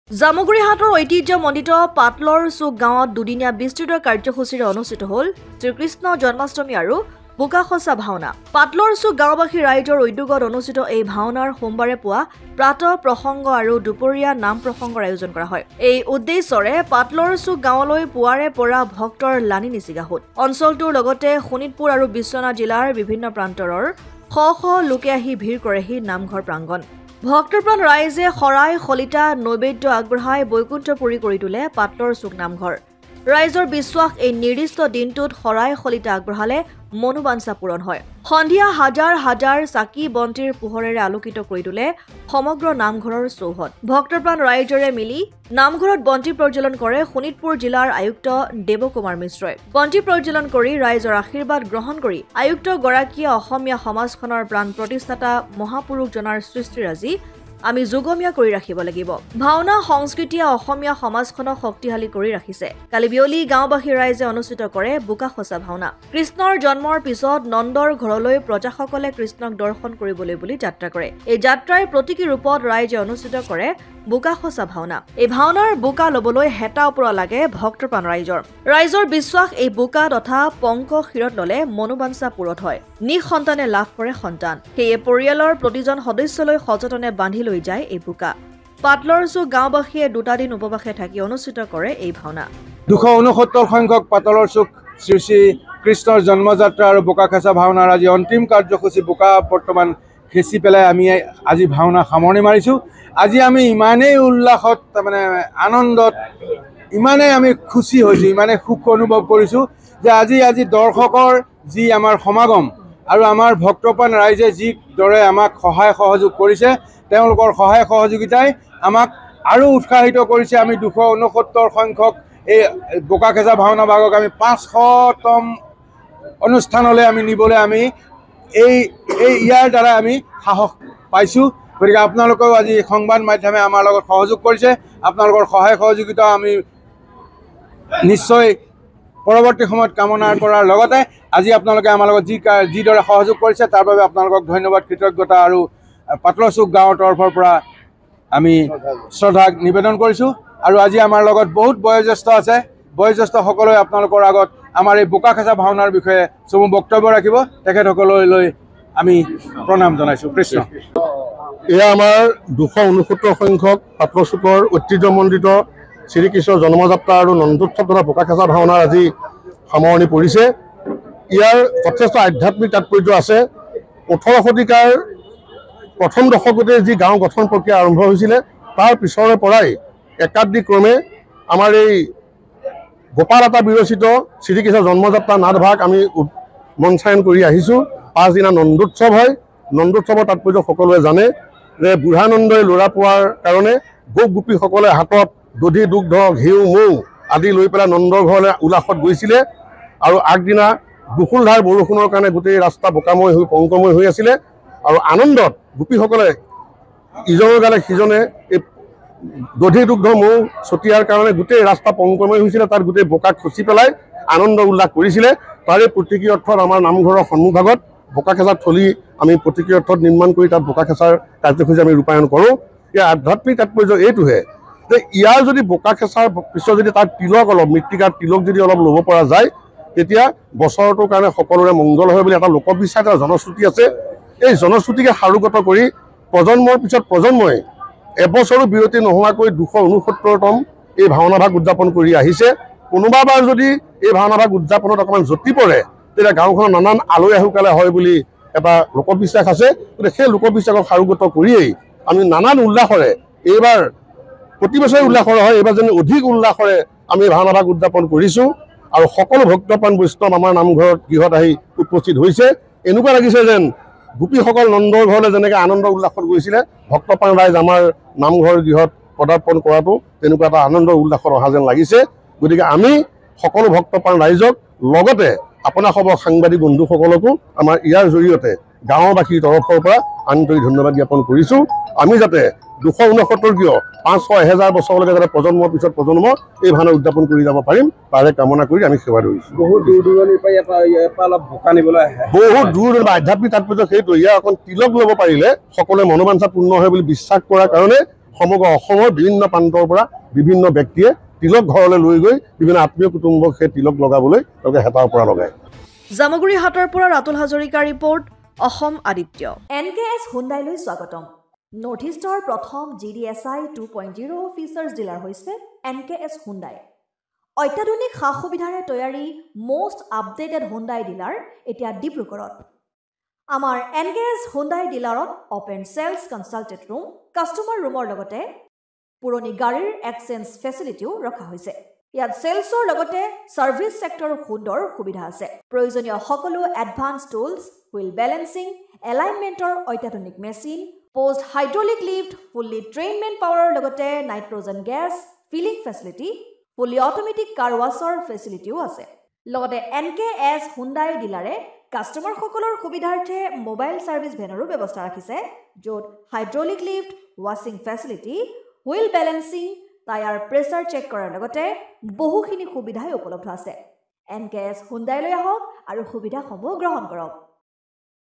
জামুগুৰিহাটৰ ঐতিহ্যমণ্ডিত পাটলৰ চুক গাঁৱত দুদিনীয়া বিস্তৃত কাৰ্যসূচীৰে অনুষ্ঠিত হ'ল শ্ৰীকৃষ্ণ জন্মাষ্টমী আৰু বোকাখচা ভাওনা। পাটলৰ চুক গাঁওবাসী ৰাইজৰ উদ্যোগত অনুষ্ঠিত এই ভাওনাৰ সোমবাৰে পুৱা প্ৰাতঃ প্ৰসংগ আৰু দুপৰীয়া নাম প্ৰসংগৰ আয়োজন কৰা হয়। এই উদ্দেশ্যৰে পাটলৰ চুক গাঁৱলৈ পুৱাৰে পৰা ভক্তৰ লানি নিচিগাহুত। অঞ্চলটোৰ লগতে শোণিতপুৰ আৰু বিশ্বনাথ জিলাৰ বিভিন্ন প্ৰান্তৰৰ শ শ লোকে আহি ভিৰ কৰেহি নামঘৰ প্ৰাংগণ। ভক্তপ্ৰাণ ৰাইজে শৰাই শলিতা নৈবেদ্য আগবঢ়াই বৈকুণ্ঠপুৰী কৰি তোলে পাটলৰ চুক নামঘৰ। ৰাইজৰ বিশ্বাস এই নিৰ্দিষ্ট দিনটোত শৰাই শলিতা আগবঢ়ালে মনোবাঞ্ছা পূৰণ হয়। সন্ধিয়া হাজাৰ হাজাৰ চাকি বন্তিৰ পোহৰেৰে আলোকিত কৰি তোলে সমগ্ৰ নামঘৰৰ চৌহদ। ভক্তপ্ৰাণ ৰাইজৰে মিলি নামঘৰত বন্তি প্ৰজ্বলন কৰে শোণিতপুৰ জিলাৰ আয়ুক্ত দেৱকুমাৰ মিশ্ৰই। বন্তি প্ৰজ্বলন কৰি ৰাইজৰ আশীৰ্বাদ গ্ৰহণ কৰি আয়ুক্তগৰাকীয়ে অসমীয়া সমাজখনৰ প্ৰাণ প্ৰতিষ্ঠাতা মহাপুৰুষজনাৰ সৃষ্টিৰাজি আমি যুগমীয়া কৰি ৰাখিব লাগিব। ভাওনা সংস্কৃতিয়ে অসমীয়া সমাজখনক শক্তিশালী কৰি ৰাখিছে। কালি বিয়লি গাঁওবাসী ৰাইজে অনুষ্ঠিত কৰে বোকাখচা ভাওনা। কৃষ্ণৰ জন্মৰ পিছত নন্দৰ ঘৰলৈ প্ৰজাসকলে কৃষ্ণক দৰ্শন কৰিবলৈ বুলি যাত্ৰা কৰে। এই যাত্ৰাৰ প্ৰতীকী ৰূপত ৰাইজে অনুষ্ঠিত কৰে বোকাখচা ভাওনা। এই ভাওনাৰ বোকা লবলৈ হেতা ওপৰা লাগে ভক্তপ্ৰাণ ৰাইজৰ বিশ্বাস এই বোকা তথা পংক শিৰত ললে মনোবাঞ্ছা পূৰণ হয়। নিঃসন্তানে লাভ কৰে সন্তান। সেয়ে পৰিয়ালৰ প্ৰতিজন সদস্যলৈ সযতনে বান্ধি লৈ যায় এই বোকা। পাটলৰ চুক গাঁওবাসীয়ে 2টা দিন উপবাসে থাকি অনুষ্ঠিত কৰে এই ভাওনা। 269 সংখ্যক পাটলৰ চুক শ্ৰী শ্ৰী কৃষ্ণৰ জন্মযাত্ৰা আৰু বোকাখচা ভাওনাৰ আজি অন্তিম কাৰ্যসূচী বোকা বৰ্তমান খেচি পেলাই আমি আজি ভাওনা সামৰণি মাৰিছোঁ। আজি আমি ইমানেই উল্লাসত আনন্দত ইমানেই আমি খুচি হৈছোঁ, ইমানেই সুখ অনুভৱ কৰিছোঁ যে আজি দৰ্শকৰ যি আমাৰ সমাগম আৰু আমাৰ ভক্তপ্ৰাণ ৰাইজে যিদৰে আমাক সহায় সহযোগ কৰিছে, তেওঁলোকৰ সহায় সহযোগিতাই আমাক আৰু উৎসাহিত কৰিছে। আমি 269 সংখ্যক এই বোকাখচা ভাওনা ভাগক আমি 500তম অনুষ্ঠানলৈ আমি নিবলৈ আমি ইয়াৰ দ্বাৰা আমি সাহস পাইছোঁ। গতিকে আপোনালোকেও আজি সংবাদ মাধ্যমে আমাৰ লগত সহযোগ কৰিছে। আপোনালোকৰ সহায় সহযোগিতা আমি নিশ্চয় পৰৱৰ্তী সময়ত কামনা কৰাৰ লগতে আজি আপোনালোকে আমাৰ লগত যিদৰে সহযোগ কৰিছে তাৰ বাবে আপোনালোকক ধন্যবাদ, কৃতজ্ঞতা আৰু পাটলৰ চুক গাঁৱৰ তৰফৰ পৰা আমি শ্ৰদ্ধা নিবেদন কৰিছোঁ। আৰু আজি আমাৰ লগত বহুত বয়োজ্যেষ্ঠ আছে। বয়োজ্যেষ্ঠসকলে আপোনালোকৰ আগত আমাৰ এই বোকাখচা ভাওনাৰ বিষয়ে চমু বক্তব্য ৰাখিব। তেখেতসকললৈ আমি প্ৰণাম জনাইছোঁ। কৃষ্ণ। এয়া আমাৰ 269 সংখ্যক পাটলৰ চুকৰ ঐতিহ্যমণ্ডিত শ্ৰীকৃষ্ণৰ জন্মযাত্ৰা আৰু নন্দোৎসৱ তথা বোকাখচা ভাওনাৰ আজি সামৰণি পৰিছে। ইয়াৰ যথেষ্ট আধ্যাত্মিক তাৎপৰ্য আছে। 18 শতিকাৰ প্ৰথম দশকতে যি গাঁও গঠন প্ৰক্ৰিয়া আৰম্ভ হৈছিলে, তাৰ পিছৰে পৰাই একাদিক্ৰমে আমাৰ এই গোপাল আতা বিৰচিত শ্ৰীকৃষ্ণৰ জন্মযাত্ৰা নাটভাগ আমি মঞ্চায়ন কৰি আহিছোঁ। 5 দিনা নন্দোৎসৱ হয়। নন্দোৎসৱৰ তাৎপৰ্য সকলোৱে জানে যে বুঢ়ানন্দই ল'ৰা পোৱাৰ কাৰণে গোপ গোপীসকলে হাতত দধি দুগ্ধ ঘিউ মৌ আদি লৈ পেলাই নন্দৰ ঘৰলৈ উল্লাসত গৈছিলে। আৰু আগদিনা দুখুলধাৰ বৰষুণৰ কাৰণে গোটেই ৰাস্তা বোকাময় হৈ পংকময় হৈ আছিলে। আৰু আনন্দত গোপীসকলে ইজনৰ গালে সিজনে এই দধি দুগ্ধ মৌ ছটিয়াৰ কাৰণে গোটেই ৰাস্তা পংকময় হৈছিলে। তাত গোটেই বোকা খচি পেলাই আনন্দ উল্লাস কৰিছিলে। তাৰে প্ৰতীকী অৰ্থত আমাৰ নামঘৰৰ সন্মুখভাগত বোকাখেচাৰ থলী আমি প্ৰতীকী অৰ্থত নিৰ্মাণ কৰি তাত বোকাখেচাৰ কাৰ্যসূচী আমি ৰূপায়ণ কৰোঁ। ইয়াৰ আধ্যাত্মিক তাৎপৰ্য এইটোহে যে ইয়াৰ যদি বোকাখেচাৰ পিছত যদি তাৰ তিলক অলপ মৃত্তিকাৰ তিলক যদি অলপ ল'ব পৰা যায়, তেতিয়া বছৰটোৰ কাৰণে সকলোৰে মংগল হয় বুলি এটা লোকবিশ্বাস, এটা জনশ্ৰুতি আছে। এই জনশ্ৰুতিকে সাৰোগত কৰি প্ৰজন্মৰ পিছত প্ৰজন্মই এবছৰো বিৰতি নোহোৱাকৈ 269তম এই ভাওনা ভাগ উদযাপন কৰি আহিছে। কোনোবাবাৰ যদি এই ভাওনা ভাগ উদযাপনত অকণমান জটি পৰে, তেতিয়া গাঁওখনৰ নানান আলহী আহুকালে হয় বুলি এটা লোকবিশ্বাস আছে। গতিকে সেই লোকবিশ্বাসক সাৰোগত কৰিয়েই আমি নানান উল্লাসেৰে এইবাৰ প্ৰতি বছৰে উল্লাসৰে হয়, এইবাৰ যেন অধিক উল্লাসেৰে আমি ভাওনা ভাগ উদযাপন কৰিছোঁ। আৰু সকলো ভক্তপ্ৰাণ বৈষ্ণৱ আমাৰ নামঘৰত গৃহত আহি উপস্থিত হৈছে। এনেকুৱা লাগিছে যেন গোপীসকল নন্দৰ ঘৰলৈ যেনেকৈ আনন্দ উল্লাসত গৈছিলে, ভক্তপ্ৰাণ ৰাইজ আমাৰ নামঘৰ গৃহত পদাৰ্পণ কৰাটো তেনেকুৱা এটা আনন্দ উল্লাসত অহা যেন লাগিছে। গতিকে আমি সকলো ভক্তপ্ৰাণ ৰাইজক লগতে আপোনাসৱক সাংবাদিক বন্ধুসকলকো আমাৰ ইয়াৰ জৰিয়তে গাঁওবাসীৰ তৰফৰ পৰা আন্তৰিক ধন্যবাদ জ্ঞাপন কৰিছোঁ। আমি যাতে 269 কিয় 500-1000 বছৰলৈকে যাতে প্ৰজন্মৰ পিছত প্ৰজন্ম এই ভাওনা উদযাপন কৰি যাব পাৰিম, তাৰে কামনা কৰি আমি সেৱা ধৰিছোঁ। বহুত দূৰ দূৰণিৰ পৰা অলপ বোকা নিবলৈ আহে। বহুত দূৰ আধ্যাত্মিক তাৎপৰ্য সেইটো। ইয়াৰ অকণ তিলক ল'ব পাৰিলে সকলোৱে মনোবাঞ্ছা পূৰ্ণ হয় বুলি বিশ্বাস কৰাৰ কাৰণে সমগ্ৰ অসমৰ বিভিন্ন প্ৰান্তৰ পৰা বিভিন্ন ব্যক্তিয়ে তিলক ঘৰলৈ লৈ গৈ বিভিন্ন আত্মীয় কুটুম্বক সেই তিলক লগাবলৈ তেওঁলোকে হেতাৰ পৰা লগায়। জামুগুৰি হাটৰ পৰা ৰাতুল হাজৰিকাৰ ৰিপৰ্ট, অসম আদিত্য। NKS হুণ্ডাইলৈ স্বাগতম। নৰ্থ ইষ্টৰ প্ৰথম GDSI 2.0 ফিচাৰ্ছ ডিলাৰ হৈছে NKS হুণ্ডাই। অত্যাধুনিক সা সুবিধাৰে তৈয়াৰী মষ্ট আপডেটেড হুণ্ডাই ডিলাৰ এতিয়া ডিব্ৰুগড়ত। আমাৰ NKS হুণ্ডাই ডিলাৰত open sales consulted room, customer ৰুমৰ লগতে পুৰণি গাড়ীৰ এক্সচেঞ্জ ফেচিলিটিও ৰখা হৈছে। ইয়াত চেলছৰ লগতে ছাৰ্ভিচ ছেক্টৰৰ সুন্দৰ সুবিধা আছে। প্ৰয়োজনীয় সকলো এডভান্স টুলছ, হুইল বেলেন্সিং, এলাইনমেণ্টৰ অত্যাধুনিক machine, post hydraulic lift, fully trained মেন পাৱাৰৰ লগতে nitrogen gas filling facility, fully automatic car ৱাছৰ ফেচিলিটিও আছে। লগতে NKS হুণ্ডাই ডিলাৰে কাষ্টমাৰসকলৰ সুবিধাৰ্থে মোবাইল ছাৰ্ভিচ ভেনৰো ব্যৱস্থা ৰাখিছে, য'ত হাইড্ৰলিক লিফ্ট, ৱাছিং facility, wheel balancing, tyre pressure check কৰাৰ লগতে বহুখিনি সুবিধাই উপলব্ধ আছে। NKS হুণ্ডাইলৈ আহক আৰু সুবিধাসমূহ গ্ৰহণ কৰক।